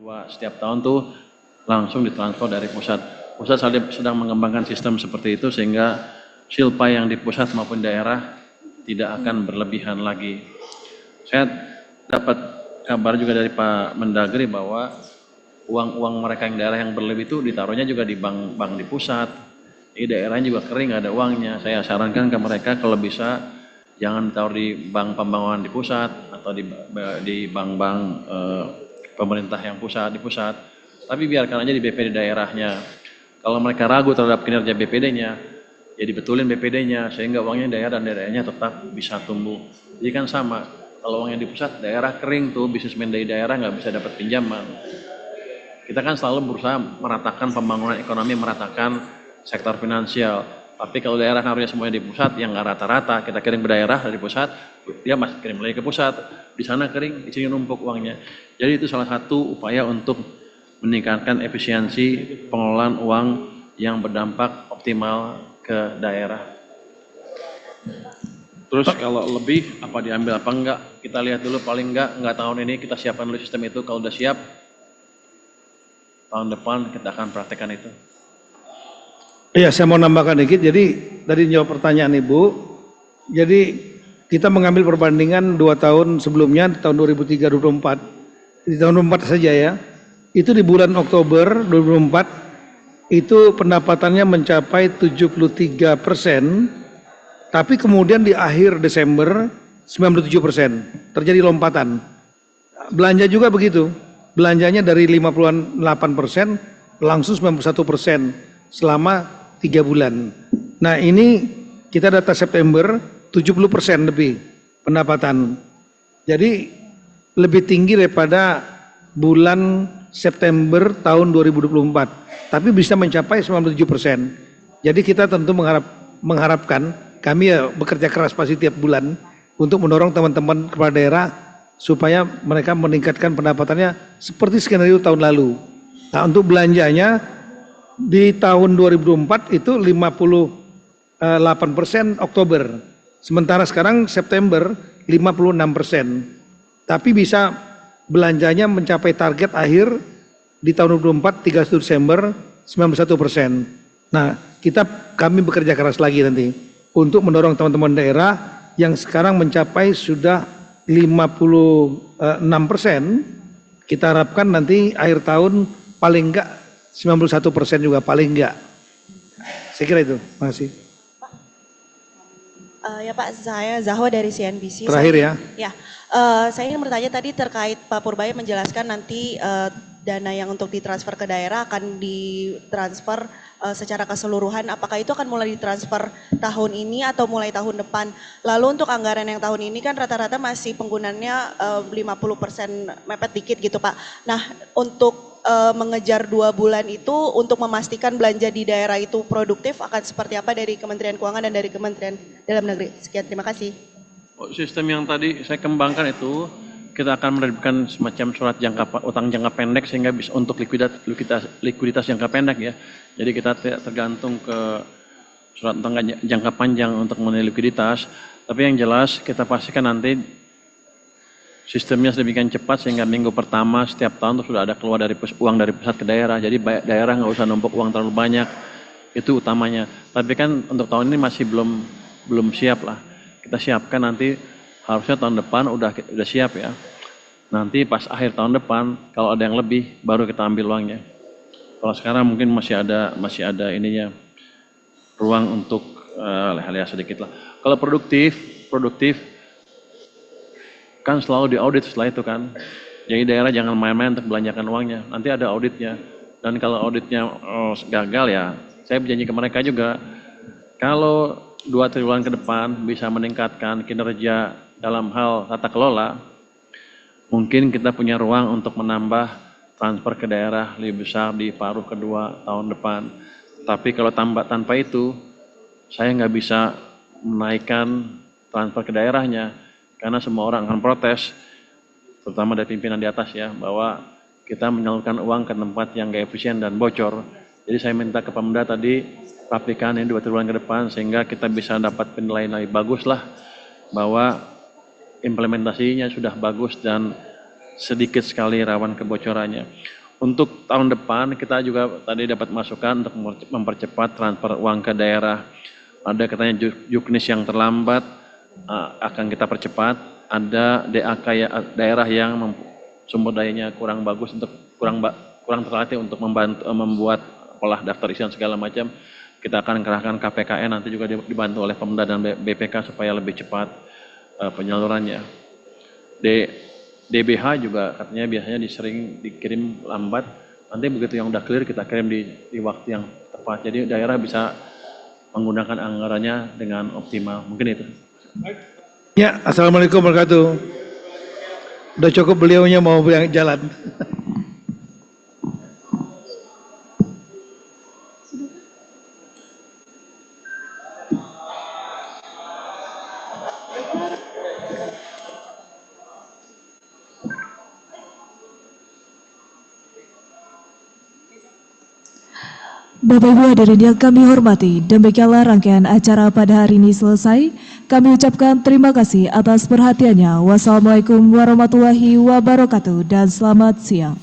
bahwa setiap tahun tuh langsung ditransfer dari pusat. Pusat sedang mengembangkan sistem seperti itu sehingga silpa yang di pusat maupun daerah tidak akan berlebihan lagi. Saya dapat kabar juga dari Pak Mendagri bahwa uang-uang mereka yang daerah yang berlebih itu ditaruhnya juga di bank di pusat. Di daerahnya juga kering, ada uangnya. Saya sarankan ke mereka kalau bisa jangan taruh di bank pembangunan di pusat atau di bank-bank pemerintah yang di pusat, tapi biarkan aja di BPD daerahnya. Kalau mereka ragu terhadap kinerja BPD-nya, ya dibetulin BPD-nya sehingga uangnya daerah dan daerahnya tetap bisa tumbuh. Jadi kan sama, kalau uangnya di pusat, daerah kering tuh, bisnismen dari daerah nggak bisa dapat pinjaman. Kita kan selalu berusaha meratakan pembangunan ekonomi, meratakan sektor finansial. Tapi kalau daerah kan harusnya semuanya di pusat, yang nggak rata-rata, kita kirim ke daerah dari pusat, dia masih kirim lagi ke pusat. Di sana kering, di sini numpuk uangnya. Jadi itu salah satu upaya untuk meningkatkan efisiensi pengelolaan uang yang berdampak optimal ke daerah. Terus kalau lebih apa diambil apa enggak, kita lihat dulu paling enggak tahun ini kita siapkan dulu sistem itu. Kalau udah siap, tahun depan kita akan praktekkan itu. Iya, saya mau nambahkan dikit. Jadi tadi jawab pertanyaan Ibu. Jadi kita mengambil perbandingan 2 tahun sebelumnya, tahun 2003-2024. Di tahun 2024 saja ya. Itu di bulan Oktober 2024 itu pendapatannya mencapai 73%, tapi kemudian di akhir Desember 97%. Terjadi lompatan. Belanja juga begitu. Belanjanya dari 58% langsung 91% selama 3 bulan. Nah ini kita data September 70% lebih pendapatan. Jadi lebih tinggi daripada bulan September tahun 2024. Tapi bisa mencapai 97%. Jadi kita tentu mengharapkan, kami ya bekerja keras pasti tiap bulan untuk mendorong teman-teman kepala daerah supaya mereka meningkatkan pendapatannya seperti skenario tahun lalu. Nah untuk belanjanya di tahun 2024 itu 58% Oktober, sementara sekarang September 56%. Tapi bisa belanjanya mencapai target akhir di tahun 2024 31 Desember 91%. Nah kami bekerja keras lagi nanti untuk mendorong teman-teman daerah yang sekarang mencapai sudah 56%. Kita harapkan nanti akhir tahun paling enggak 91% juga paling enggak. Saya kira itu. Makasih. Ya Pak, saya Zahwa dari CNBC. Terakhir ya. Ya, saya ingin bertanya tadi terkait Pak Purbaya menjelaskan nanti dana yang untuk ditransfer ke daerah akan ditransfer secara keseluruhan. Apakah itu akan mulai ditransfer tahun ini atau mulai tahun depan? Lalu untuk anggaran yang tahun ini kan rata-rata masih penggunanya 50% mepet dikit gitu Pak. Nah untuk mengejar 2 bulan itu untuk memastikan belanja di daerah itu produktif akan seperti apa dari Kementerian Keuangan dan dari Kementerian Dalam Negeri? Sekian, terima kasih. Sistem yang tadi saya kembangkan itu kita akan menerbitkan semacam surat utang jangka pendek sehingga bisa untuk likuiditas jangka pendek ya. Jadi kita tidak tergantung ke surat utang jangka panjang untuk mengenai likuiditas. Tapi yang jelas kita pastikan nanti sistemnya sedemikian cepat sehingga minggu pertama setiap tahun itu sudah ada keluar dari uang dari pusat ke daerah. Jadi daerah nggak usah numpuk uang terlalu banyak. Itu utamanya. Tapi kan untuk tahun ini masih belum siap lah. Kita siapkan nanti harusnya tahun depan udah siap ya. Nanti pas akhir tahun depan kalau ada yang lebih baru kita ambil uangnya. Kalau sekarang mungkin masih ada ininya ruang untuk leha-leha sedikit lah. Kalau produktif kan selalu diaudit setelah itu kan. Jadi daerah jangan main-main untuk belanjakan uangnya. Nanti ada auditnya. Dan kalau auditnya gagal ya, saya berjanji ke mereka juga kalau 2 triwulan ke depan bisa meningkatkan kinerja dalam hal tata kelola, mungkin kita punya ruang untuk menambah transfer ke daerah lebih besar di paruh kedua tahun depan. Tapi kalau tanpa itu, saya nggak bisa menaikkan transfer ke daerahnya, karena semua orang akan protes, terutama dari pimpinan di atas ya, bahwa kita menyalurkan uang ke tempat yang nggak efisien dan bocor. Jadi saya minta ke Pemda tadi, rapikan ini 2 triwulan ke depan, sehingga kita bisa dapat penilaian lebih bagus lah, bahwa implementasinya sudah bagus dan sedikit sekali rawan kebocorannya. Untuk tahun depan kita juga tadi dapat masukan untuk mempercepat transfer uang ke daerah. Ada katanya juknis yang terlambat akan kita percepat. Ada DAK daerah yang sumber dayanya kurang bagus untuk kurang terlatih untuk membuat pola daftar isian segala macam. Kita akan kerahkan KPKN nanti juga dibantu oleh Pemda dan BPK supaya lebih cepat penyalurannya. DBH juga katanya biasanya sering dikirim lambat. Nanti begitu yang udah clear kita kirim di waktu yang tepat. Jadi daerah bisa menggunakan anggarannya dengan optimal. Mungkin itu. Ya, assalamualaikum warahmatullahi wabarakatuh. Udah cukup beliaunya mau jalan. Bapak Ibu hadirin yang kami hormati, demikianlah rangkaian acara pada hari ini selesai. Kami ucapkan terima kasih atas perhatiannya. Wassalamualaikum warahmatullahi wabarakatuh dan selamat siang.